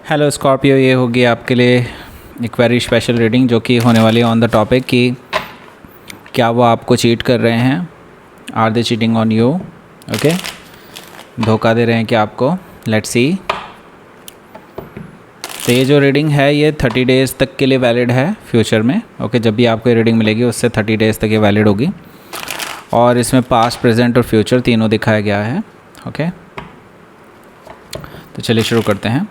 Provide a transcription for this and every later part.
Hello Scorpio, ये होगी आपके लिए एक वेरी स्पेशल रीडिंग जो कि होने वाली है ऑन द टॉपिक कि क्या वो आपको चीट कर रहे हैं, are they cheating on you, okay, धोखा दे रहे हैं क्या आपको। Let's see. तो ये जो रीडिंग है ये 30 डेज़ तक के लिए वैलिड है फ्यूचर में, ओके। जब भी आपको ये रीडिंग मिलेगी उससे 30 डेज़ तक ये वैलिड होगी और इसमें पास्ट, प्रेजेंट और फ्यूचर तीनों दिखाया गया है, ओके। तो चलिए शुरू करते हैं।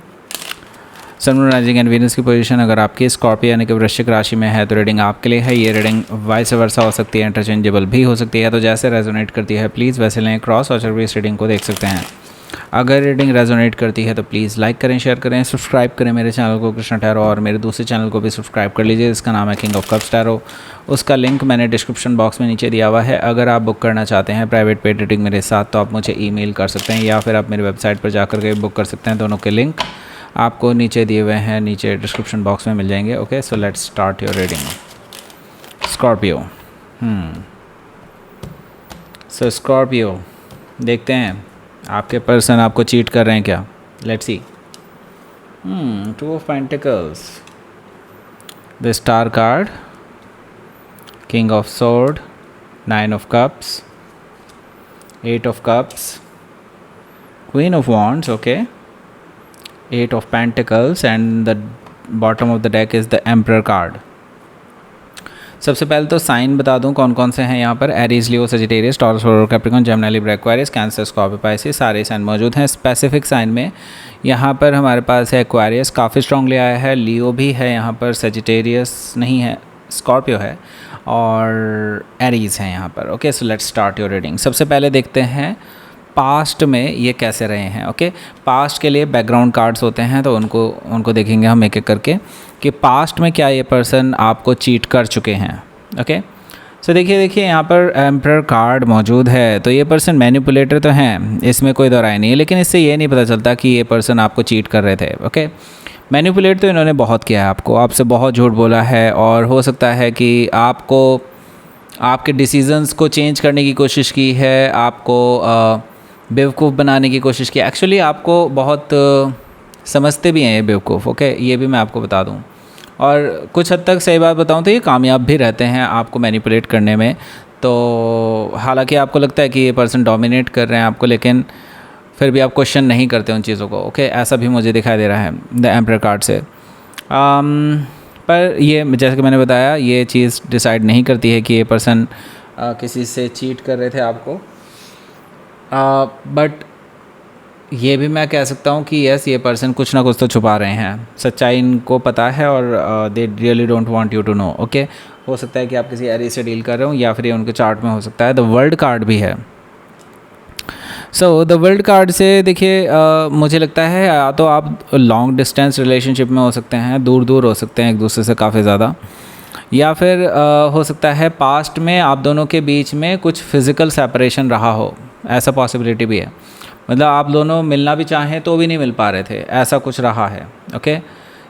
सन, मून, राइजिंग एंड वीनस की पोजीशन अगर आपकी स्कॉर्पियो यानी कि वृश्चिक राशि में है तो रीडिंग आपके लिए है। ये रीडिंग वाइस वर्सा हो सकती है, इंटरचेंजेबल भी हो सकती है, तो जैसे रेजोनेट करती है प्लीज़ वैसे लें। क्रॉस और सर्विस रीडिंग को देख सकते हैं। अगर रीडिंग रेजोनेट करती है तो प्लीज़ लाइक करें, शेयर करें, सब्सक्राइब करें मेरे चैनल को कृष्णा टैरो, और मेरे दूसरे चैनल को भी सब्सक्राइब कर लीजिए, इसका नाम है किंग ऑफ कप्स टैरो। उसका लिंक मैंने डिस्क्रिप्शन बॉक्स में नीचे दिया हुआ है। अगर आप बुक करना चाहते हैं प्राइवेट पेड रीडिंग मेरे साथ तो आप मुझे ईमेल कर सकते हैं या फिर आप मेरी वेबसाइट पर जाकर के बुक कर सकते हैं। दोनों के लिंक आपको नीचे दिए हुए हैं, नीचे डिस्क्रिप्शन बॉक्स में मिल जाएंगे, okay. So let's start your reading. Scorpio, so Scorpio देखते हैं आपके पर्सन आपको चीट कर रहे हैं क्या। Let's see. Two of pentacles, the star card, king of sword, 9 of cups, 8 of cups, queen of wands, okay, 8 of Pentacles and the bottom of the deck is the Emperor card। सबसे पहले तो sign बता दूं कौन कौन से हैं यहाँ पर। Aries, Leo, Sagittarius, Taurus, Capricorn, Gemini, Libra, Aquarius, Cancer, Scorpio, Pisces, सारे साइन मौजूद हैं। स्पेसिफिक साइन में यहाँ पर हमारे पास है एक्वेरियस, काफ़ी स्ट्रांगली आया है। लियो भी है यहाँ पर, सजिटेरियस नहीं है, स्कॉर्पियो है और एरीज है यहाँ पर, okay. So let's start your reading. सबसे पहले देखते हैं पास्ट में ये कैसे रहे हैं, ओके। पास्ट के लिए बैकग्राउंड कार्ड्स होते हैं तो उनको देखेंगे हम एक एक करके कि पास्ट में क्या ये पर्सन आपको चीट कर चुके हैं, ओके। सो देखिए यहाँ पर एम्परर कार्ड मौजूद है, तो ये पर्सन मैनिपुलेटर तो हैं, इसमें कोई दो राय नहीं है, लेकिन इससे ये नहीं पता चलता कि ये पर्सन आपको चीट कर रहे थे, ओके। मैनिपुलेट तो इन्होंने बहुत किया है आपसे बहुत झूठ बोला है और हो सकता है कि आपके डिसीजंस को चेंज करने की कोशिश की है, आपको बेवकूफ़ बनाने की कोशिश की। एक्चुअली आपको बहुत समझते भी हैं ये बेवकूफ़, ओके, ये भी मैं आपको बता दूं। और कुछ हद तक सही बात बताऊं तो ये कामयाब भी रहते हैं आपको मैनिपुलेट करने में। तो हालांकि आपको लगता है कि ये पर्सन डोमिनेट कर रहे हैं आपको, लेकिन फिर भी आप क्वेश्चन नहीं करते उन चीज़ों को, ओके। ऐसा भी मुझे दिखाई दे रहा है द एम्परर कार्ड से। पर ये जैसे कि मैंने बताया ये चीज़ डिसाइड नहीं करती है कि ये पर्सन किसी से चीट कर रहे थे आपको। बट ये भी मैं कह सकता हूँ कि यस, ये पर्सन कुछ ना कुछ तो छुपा रहे हैं, सच्चाई इनको पता है और they really don't want you to know, okay. हो सकता है कि आप किसी एरी से डील कर रहे हो या फिर ये उनके चार्ट में हो सकता है। द वर्ल्ड कार्ड भी है। सो द वर्ल्ड कार्ड से देखिए मुझे लगता है या तो आप लॉन्ग डिस्टेंस रिलेशनशिप में हो सकते हैं, दूर दूर हो सकते हैं एक दूसरे से काफ़ी ज़्यादा, या फिर हो सकता है पास्ट में आप दोनों के बीच में कुछ फिज़िकल सेपरेशन रहा हो, ऐसा पॉसिबिलिटी भी है। मतलब आप दोनों मिलना भी चाहें तो भी नहीं मिल पा रहे थे, ऐसा कुछ रहा है, ओके।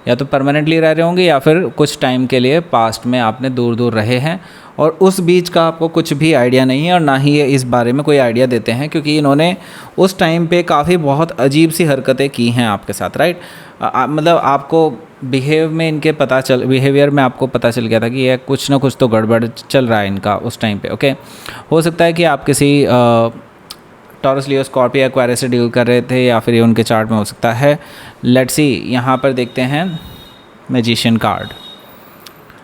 या तो परमानेंटली रह रहे होंगे या फिर कुछ टाइम के लिए पास्ट में आपने दूर दूर रहे हैं और उस बीच का आपको कुछ भी आइडिया नहीं है और ना ही ये इस बारे में कोई आइडिया देते हैं, क्योंकि इन्होंने उस टाइम पे काफ़ी बहुत अजीब सी हरकतें की हैं आपके साथ, राइट। मतलब आपको बिहेवियर में आपको पता चल गया था कि ये कुछ ना कुछ तो गड़बड़ चल रहा है इनका उस टाइम पे, ओके। हो सकता है कि आप किसी टॉरस, लियो, स्कॉर्पियो, एक्वेरियस से डील कर रहे थे या फिर ये उनके चार्ट में हो सकता है। Let's see. यहाँ पर देखते हैं मैजिशियन कार्ड।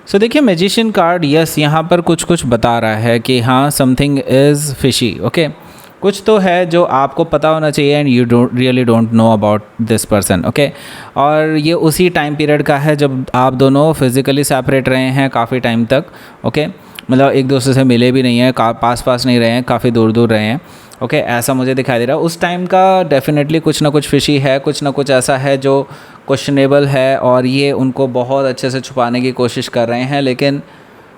सो देखिए मैजिशियन कार्ड, यस, यहाँ पर कुछ बता रहा है कि हाँ समथिंग इज़ फिशी, ओके। कुछ तो है जो आपको पता होना चाहिए and you really don't know about this person, okay. और ये उसी टाइम पीरियड का है जब आप दोनों फिज़िकली सेपरेट रहे हैं काफ़ी टाइम तक, ओके। मतलब एक दूसरे से मिले भी नहीं हैं, पास नहीं रहे हैं, काफ़ी दूर दूर रहे हैं, ओके। ऐसा मुझे दिखाई दे रहा है। उस टाइम का डेफिनेटली कुछ ना कुछ फिशी है, कुछ ना कुछ ऐसा है जो क्वेश्चनेबल है और ये उनको बहुत अच्छे से छुपाने की कोशिश कर रहे हैं, लेकिन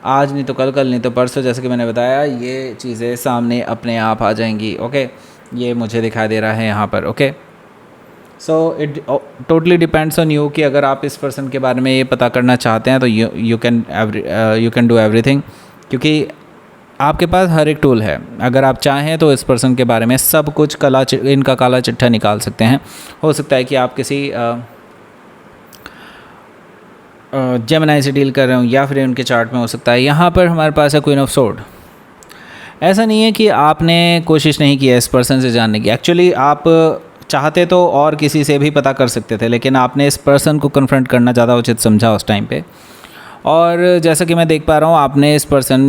आज नहीं तो कल नहीं तो परसों, जैसे कि मैंने बताया, ये चीज़ें सामने अपने आप आ जाएंगी, ओके। ये मुझे दिखाई दे रहा है यहाँ पर, okay. So it totally depends on you कि अगर आप इस पर्सन के बारे में ये पता करना चाहते हैं तो यू कैन डू एवरीथिंग, क्योंकि आपके पास हर एक टूल है। अगर आप चाहें तो इस पर्सन के बारे में सब कुछ इनका काला चिट्ठा निकाल सकते हैं। हो सकता है कि आप किसी जेमिनी से डील कर रहे हूँ, या फिर उनके चार्ट में हो सकता है। यहाँ पर हमारे पास है क्वीन ऑफ सोर्ड। ऐसा नहीं है कि आपने कोशिश नहीं की है इस पर्सन से जानने की, एक्चुअली आप चाहते तो और किसी से भी पता कर सकते थे, लेकिन आपने इस पर्सन को कन्फ्रंट करना ज़्यादा उचित समझा उस टाइम पे। और जैसा कि मैं देख पा रहा हूँ, आपने इस पर्सन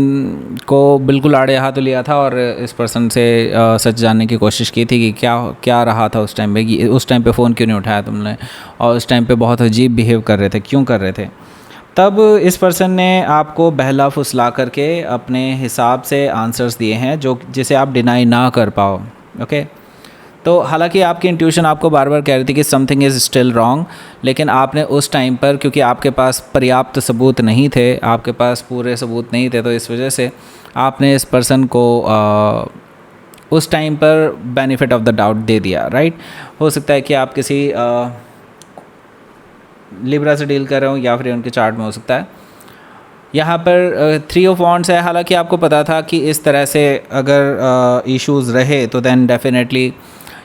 को बिल्कुल आड़े हाथों लिया था और इस पर्सन से सच जानने की कोशिश की थी कि क्या क्या रहा था उस टाइम पे, कि उस टाइम पे फ़ोन क्यों नहीं उठाया तुमने, और उस टाइम पे बहुत अजीब बिहेव कर रहे थे, क्यों कर रहे थे। तब इस पर्सन ने आपको बहला फुसला करके अपने हिसाब से आंसर्स दिए हैं जो जिसे आप डिनाई ना कर पाओ। ओके, तो हालांकि आपकी इंट्यूशन आपको बार बार कह रही थी कि समथिंग इज़ स्टिल रॉन्ग, लेकिन आपने उस टाइम पर, क्योंकि आपके पास पर्याप्त सबूत नहीं थे, आपके पास पूरे सबूत नहीं थे, तो इस वजह से आपने इस पर्सन को उस टाइम पर बेनिफिट ऑफ द डाउट दे दिया, राइट। हो सकता है कि आप किसी लिब्रा से डील कर रहे हो, या फिर उनके चार्ट में हो सकता है। यहाँ पर 3 ऑफ वॉन्ड्स है। हालांकि आपको पता था कि इस तरह से अगर इश्यूज़ रहे तो देन डेफिनेटली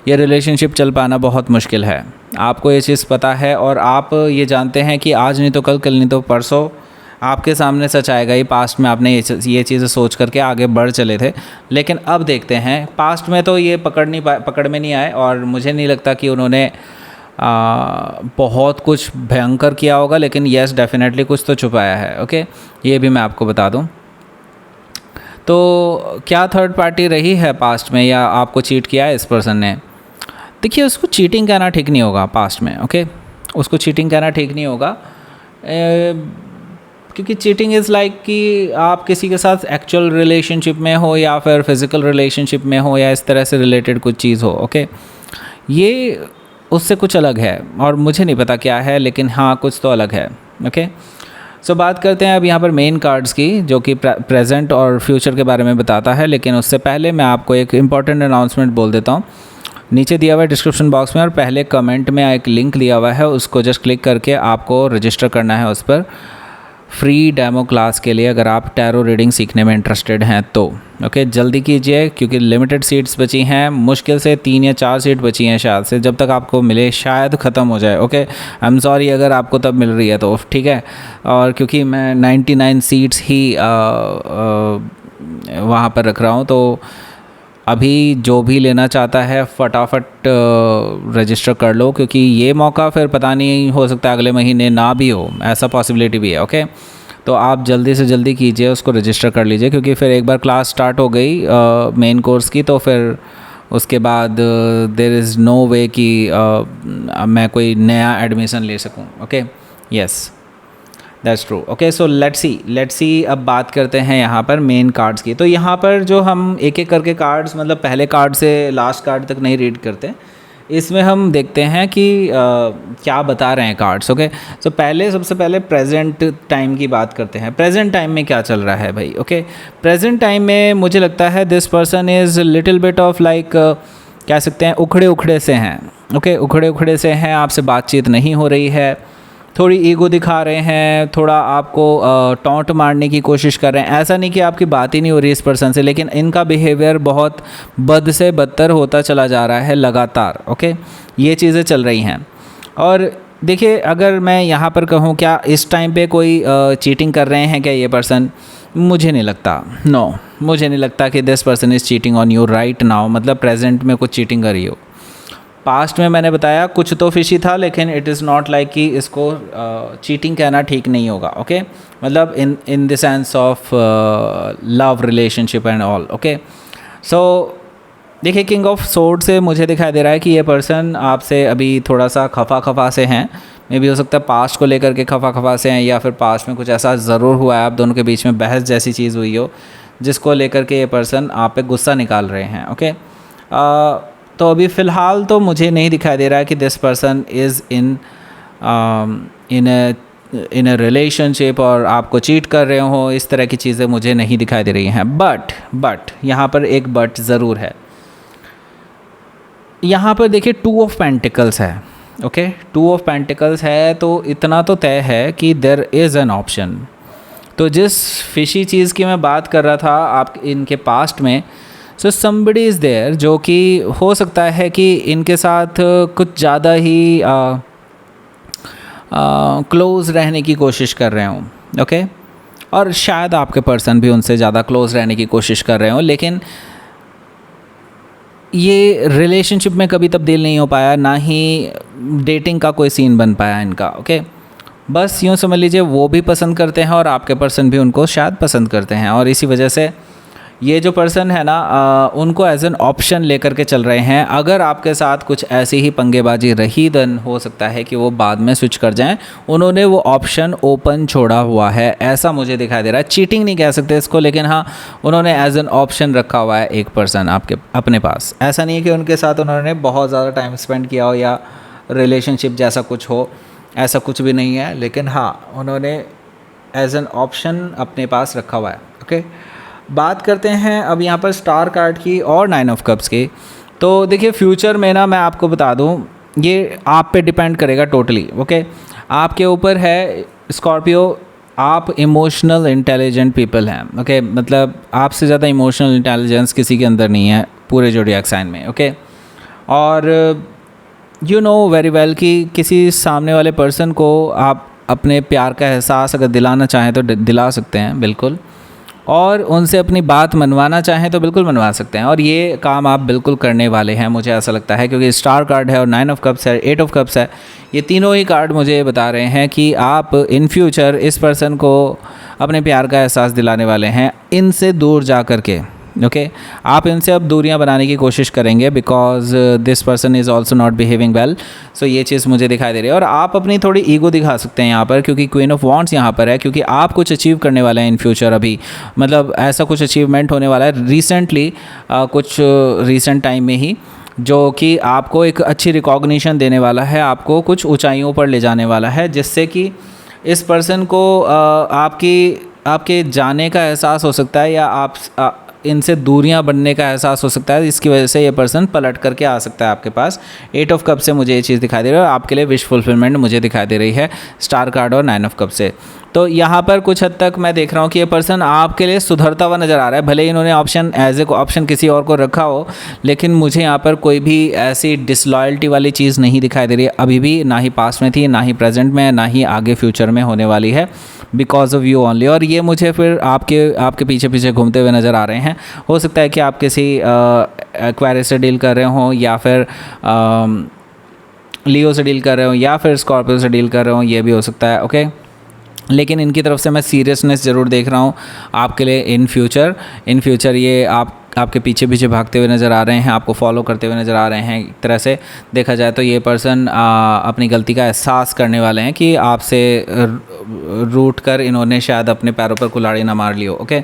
ये रिलेशनशिप चल पाना बहुत मुश्किल है। आपको ये चीज़ पता है और आप ये जानते हैं कि आज नहीं तो कल, कल नहीं तो परसों आपके सामने सच आएगा ही। पास्ट में आपने ये चीज़ें सोच करके आगे बढ़ चले थे, लेकिन अब देखते हैं, पास्ट में तो ये पकड़ में नहीं आए, और मुझे नहीं लगता कि उन्होंने बहुत कुछ भयंकर किया होगा, लेकिन यस डेफिनेटली कुछ तो छुपाया है। ओके, ये भी मैं आपको बता दूं। तो क्या थर्ड पार्टी रही है पास्ट में, या आपको चीट किया है इस पर्सन ने? देखिए, उसको चीटिंग कहना ठीक नहीं होगा पास्ट में। ओके, उसको चीटिंग कहना ठीक नहीं होगा, क्योंकि चीटिंग इज़ लाइक कि आप किसी के साथ एक्चुअल रिलेशनशिप में हो, या फिर फिज़िकल रिलेशनशिप में हो, या इस तरह से रिलेटेड कुछ चीज़ हो। ओके, ये उससे कुछ अलग है, और मुझे नहीं पता क्या है, लेकिन हाँ कुछ तो अलग है। ओके, सो बात करते हैं अब यहाँ पर मेन कार्ड्स की, जो कि प्रेजेंट और फ्यूचर के बारे में बताता है। लेकिन उससे पहले मैं आपको एक इम्पॉर्टेंट अनाउंसमेंट बोल देता हूँ। नीचे दिया हुआ है डिस्क्रिप्शन बॉक्स में, और पहले कमेंट में एक लिंक दिया हुआ है, उसको जस्ट क्लिक करके आपको रजिस्टर करना है उस पर, फ्री डेमो क्लास के लिए, अगर आप टैरो रीडिंग सीखने में इंटरेस्टेड हैं तो। ओके, जल्दी कीजिए, क्योंकि लिमिटेड सीट्स बची हैं, मुश्किल से 3 या 4 सीट बची हैं शायद से, जब तक आपको मिले शायद ख़त्म हो जाए। ओके, आई एम सॉरी अगर आपको तब मिल रही है तो, ठीक है। और क्योंकि मैं 99 सीट्स ही वहाँ पर रख रहा हूँ, तो अभी जो भी लेना चाहता है फटाफट रजिस्टर कर लो, क्योंकि ये मौका फिर पता नहीं, हो सकता है अगले महीने ना भी हो, ऐसा पॉसिबिलिटी भी है। ओके, तो आप जल्दी से जल्दी कीजिए, उसको रजिस्टर कर लीजिए, क्योंकि फिर एक बार क्लास स्टार्ट हो गई मेन कोर्स की, तो फिर उसके बाद देयर इज़ नो वे कि मैं कोई नया एडमिशन ले सकूं। Okay, yes that's true. Okay, so let's see अब बात करते हैं यहाँ पर मेन कार्ड्स की। तो यहाँ पर जो हम एक एक करके कार्ड्स, मतलब पहले कार्ड से लास्ट कार्ड तक नहीं रीड करते, इसमें हम देखते हैं कि क्या बता रहे हैं कार्ड्स। ओके, सो सबसे पहले प्रेजेंट टाइम की बात करते हैं। प्रेजेंट टाइम में क्या चल रहा है भाई? ओके, प्रेजेंट टाइम में मुझे लगता है this person is little bit of like, कह सकते हैं उखड़े उखड़े से हैं। ओके, उखड़े उखड़े से हैं, आपसे बातचीत नहीं हो रही है, थोड़ी ईगो दिखा रहे हैं, थोड़ा आपको टॉन्ट मारने की कोशिश कर रहे हैं। ऐसा नहीं कि आपकी बात ही नहीं हो रही इस पर्सन से, लेकिन इनका बिहेवियर बहुत बद से बदतर होता चला जा रहा है लगातार। ओके, ये चीज़ें चल रही हैं। और देखिए, अगर मैं यहाँ पर कहूँ क्या इस टाइम पे कोई चीटिंग कर रहे हैं क्या ये पर्सन? मुझे नहीं लगता, नो, मुझे नहीं लगता कि this person is cheating on you right now, मतलब प्रेजेंट में कुछ चीटिंग कर रही हो। पास्ट में मैंने बताया कुछ तो फिशी था, लेकिन इट इज़ नॉट लाइक कि इसको चीटिंग कहना ठीक नहीं होगा। ओके, मतलब in the sense of love relationship and all. Okay, so देखिए, किंग ऑफ सोर्ड से मुझे दिखाई दे रहा है कि ये पर्सन आपसे अभी थोड़ा सा खफा से हैं। मे भी हो सकता है पास्ट को लेकर के खफा से हैं, या फिर पास्ट में कुछ ऐसा ज़रूर हुआ है, आप दोनों के बीच में बहस जैसी चीज़ हुई हो, जिसको लेकर के ये पर्सन आप पे गुस्सा निकाल रहे हैं। ओके, तो अभी फ़िलहाल तो मुझे नहीं दिखाई दे रहा है कि this person is in a relationship और आपको चीट कर रहे हो, इस तरह की चीज़ें मुझे नहीं दिखाई दे रही हैं। बट यहाँ पर एक बट ज़रूर है। यहाँ पर देखिए 2 ऑफ पेंटिकल्स है। ओके, 2 ऑफ पेंटिकल्स है, तो इतना तो तय है कि देयर इज़ एन ऑप्शन। तो जिस फिशी चीज़ की मैं बात कर रहा था आप इनके पास्ट में, सो समबडी इज़ देयर, जो कि हो सकता है कि इनके साथ कुछ ज़्यादा ही क्लोज़ रहने की कोशिश कर रहे हों, ओके। और शायद आपके पर्सन भी उनसे ज़्यादा क्लोज़ रहने की कोशिश कर रहे हों, लेकिन ये रिलेशनशिप में कभी तब्दील नहीं हो पाया, ना ही डेटिंग का कोई सीन बन पाया इनका, ओके। बस यूँ समझ लीजिए वो भी पसंद करते हैं और आपके पर्सन भी उनको शायद पसंद करते हैं, और इसी वजह से ये जो पर्सन है ना उनको एज एन ऑप्शन लेकर के चल रहे हैं। अगर आपके साथ कुछ ऐसी ही पंगेबाजी रही देन हो सकता है कि वो बाद में स्विच कर जाएं। उन्होंने वो ऑप्शन ओपन छोड़ा हुआ है, ऐसा मुझे दिखाई दे रहा है। चीटिंग नहीं कह सकते इसको, लेकिन हाँ उन्होंने एज एन ऑप्शन रखा हुआ है एक पर्सन आपके अपने पास। ऐसा नहीं है कि उनके साथ उन्होंने बहुत ज़्यादा टाइम स्पेंड किया हो या रिलेशनशिप जैसा कुछ हो, ऐसा कुछ भी नहीं है, लेकिन हाँ उन्होंने एज एन ऑप्शन अपने पास रखा हुआ है, ओके। बात करते हैं अब यहाँ पर स्टार कार्ड की और 9 ऑफ कप्स की। तो देखिए फ्यूचर में ना मैं आपको बता दूँ, ये आप पे डिपेंड करेगा टोटली, ओके। आपके ऊपर है स्कॉर्पियो, आप इमोशनल इंटेलिजेंट पीपल हैं, ओके। मतलब आपसे ज़्यादा इमोशनल इंटेलिजेंस किसी के अंदर नहीं है पूरे ज़ोडिएक साइन में, ओके। और यू नो वेरी वेल कि किसी सामने वाले पर्सन को आप अपने प्यार का एहसास अगर दिलाना चाहें तो दिला सकते हैं, बिल्कुल। और उनसे अपनी बात मनवाना चाहें तो बिल्कुल मनवा सकते हैं, और ये काम आप बिल्कुल करने वाले हैं, मुझे ऐसा लगता है, क्योंकि स्टार कार्ड है और 9 ऑफ कप्स है, 8 ऑफ कप्स है। ये तीनों ही कार्ड मुझे बता रहे हैं कि आप इन फ्यूचर इस पर्सन को अपने प्यार का एहसास दिलाने वाले हैं इनसे दूर जा कर के, ओके। आप इनसे अब दूरियां बनाने की कोशिश करेंगे because this person is also not behaving well. So ये चीज़ मुझे दिखाई दे रही है। और आप अपनी थोड़ी ईगो दिखा सकते हैं यहाँ पर, क्योंकि क्वीन ऑफ वॉन्ड्स यहाँ पर है, क्योंकि आप कुछ अचीव करने वाले हैं इन फ्यूचर। अभी मतलब ऐसा कुछ अचीवमेंट होने वाला है रिसेंटली, कुछ रिसेंट टाइम में ही, जो कि आपको एक अच्छी रिकॉग्निशन देने वाला है, आपको कुछ ऊंचाइयों पर ले जाने वाला है, जिससे कि इस पर्सन को आपके जाने का एहसास हो सकता है, या आप इनसे दूरियां बनने का एहसास हो सकता है। इसकी वजह से ये पर्सन पलट करके आ सकता है आपके पास। 8 ऑफ कप से मुझे ये चीज़ दिखाई दे रही है, और आपके लिए विश फुलफिलमेंट मुझे दिखाई दे रही है स्टार कार्ड और 9 ऑफ कप से। तो यहाँ पर कुछ हद तक मैं देख रहा हूँ कि ये पर्सन आपके लिए सुधरता हुआ नज़र आ रहा है। भले ही इन्होंने ऑप्शन एज ए ऑप्शन किसी और को रखा हो, लेकिन मुझे यहाँ पर कोई भी ऐसी डिसलॉयल्टी वाली चीज़ नहीं दिखाई दे रही है अभी भी, ना ही पास्ट में थी, ना ही प्रेजेंट में, ना ही आगे फ्यूचर में होने वाली है, बिकॉज ऑफ यू ओनली। और ये मुझे फिर आपके पीछे पीछे घूमते हुए नज़र आ रहे हैं। हो सकता है कि आप किसी एक्वायरियस से डील कर रहे हों, या फिर लियो से डील कर रहे हो, या फिर स्कॉर्पियो से डील कर रहे हो, ये भी हो सकता है, ओके। लेकिन इनकी तरफ से मैं सीरियसनेस ज़रूर देख रहा हूँ आपके लिए इन फ्यूचर ये आपके पीछे पीछे भागते हुए नज़र आ रहे हैं, आपको फॉलो करते हुए नज़र आ रहे हैं। एक तरह से देखा जाए तो ये पर्सन अपनी गलती का एहसास करने वाले हैं कि आपसे रूठ कर इन्होंने शायद अपने पैरों पर कुल्हाड़ी ना मार ली हो, ओके।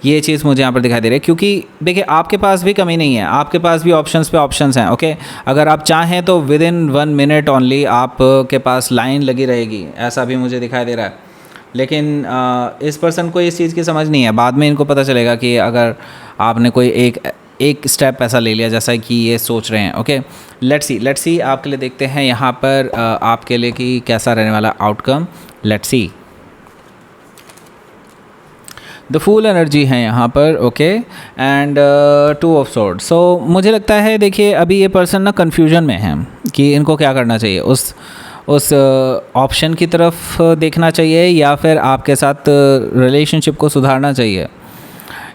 ये चीज़ मुझे यहाँ पर दिखाई दे रही है, क्योंकि देखिए आपके पास भी कमी नहीं है, आपके पास भी ऑप्शंस पे ऑप्शंस हैं, ओके। अगर आप चाहें तो विद इन 1 मिनट ओनली आपके पास लाइन लगी रहेगी, ऐसा भी मुझे दिखाई दे रहा है। लेकिन इस पर्सन को इस चीज़ की समझ नहीं है। बाद में इनको पता चलेगा कि अगर आपने कोई एक स्टेप ऐसा ले लिया जैसा कि ये सोच रहे हैं, ओके। लेट्स सी आपके लिए देखते हैं यहाँ पर आपके लिए कि कैसा रहने वाला outcome. Let's see, the fool energy है यहाँ पर, okay, and 2 of swords. So मुझे लगता है देखिए अभी ये पर्सन ना कन्फ्यूजन में है कि इनको क्या करना चाहिए। उस ऑप्शन की तरफ देखना चाहिए, या फिर आपके साथ रिलेशनशिप को सुधारना चाहिए।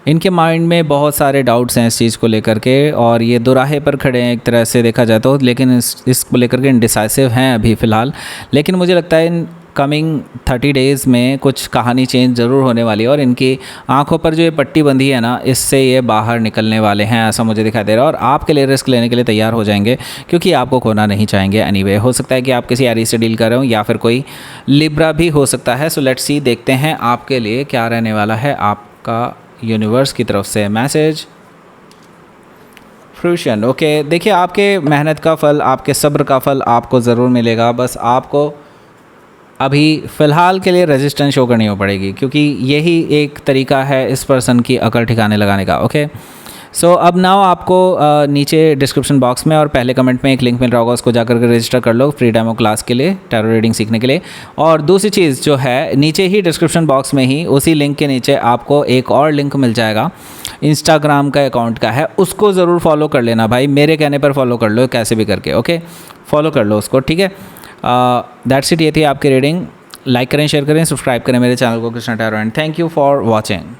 इनके माइंड में बहुत सारे डाउट्स हैं इस चीज़ को लेकर के, और ये दोराहे पर खड़े हैं एक तरह से देखा जाए तो। लेकिन इसको लेकर के इनडिसाइसिव हैं अभी फ़िलहाल। लेकिन मुझे लगता है इन कमिंग 30 डेज़ में कुछ कहानी चेंज ज़रूर होने वाली है, और इनकी आंखों पर जो ये पट्टी बंधी है ना, इससे ये बाहर निकलने वाले हैं, ऐसा मुझे दिखाई दे रहा है। और आपके लिए रिस्क लेने के लिए तैयार हो जाएंगे, क्योंकि आपको खोना नहीं चाहेंगे एनीवे। हो सकता है कि आप किसी एरीज से डील कर रहे हो, या फिर कोई लिब्रा भी हो सकता है। सो लेट्स सी, देखते हैं आपके लिए क्या रहने वाला है आपका यूनिवर्स की तरफ से मैसेज। Fruition, okay. देखिए आपके मेहनत का फल, आपके सब्र का फल आपको ज़रूर मिलेगा। बस आपको अभी फ़िलहाल के लिए रेजिस्टेंस शो करनी हो पड़ेगी, क्योंकि यही एक तरीका है इस पर्सन की अकड़ ठिकाने लगाने का, ओके। सो अब नाउ आपको नीचे डिस्क्रिप्शन बॉक्स में और पहले कमेंट में एक लिंक मिल रहा होगा, उसको जाकर के रजिस्टर कर लो फ्री डेमो क्लास के लिए, टैरो रीडिंग सीखने के लिए। और दूसरी चीज़ जो है, नीचे ही डिस्क्रिप्शन बॉक्स में ही उसी लिंक के नीचे आपको एक और लिंक मिल जाएगा, इंस्टाग्राम का अकाउंट का है, उसको ज़रूर फॉलो कर लेना भाई, मेरे कहने पर फॉलो कर लो कैसे भी करके, ओके। फॉलो कर लो उसको, ठीक है। दैट्स इट, ये थी आपकी रीडिंग। लाइक करें, शेयर करें, सब्सक्राइब करें मेरे चैनल को Krishna tarot and thank you for watching.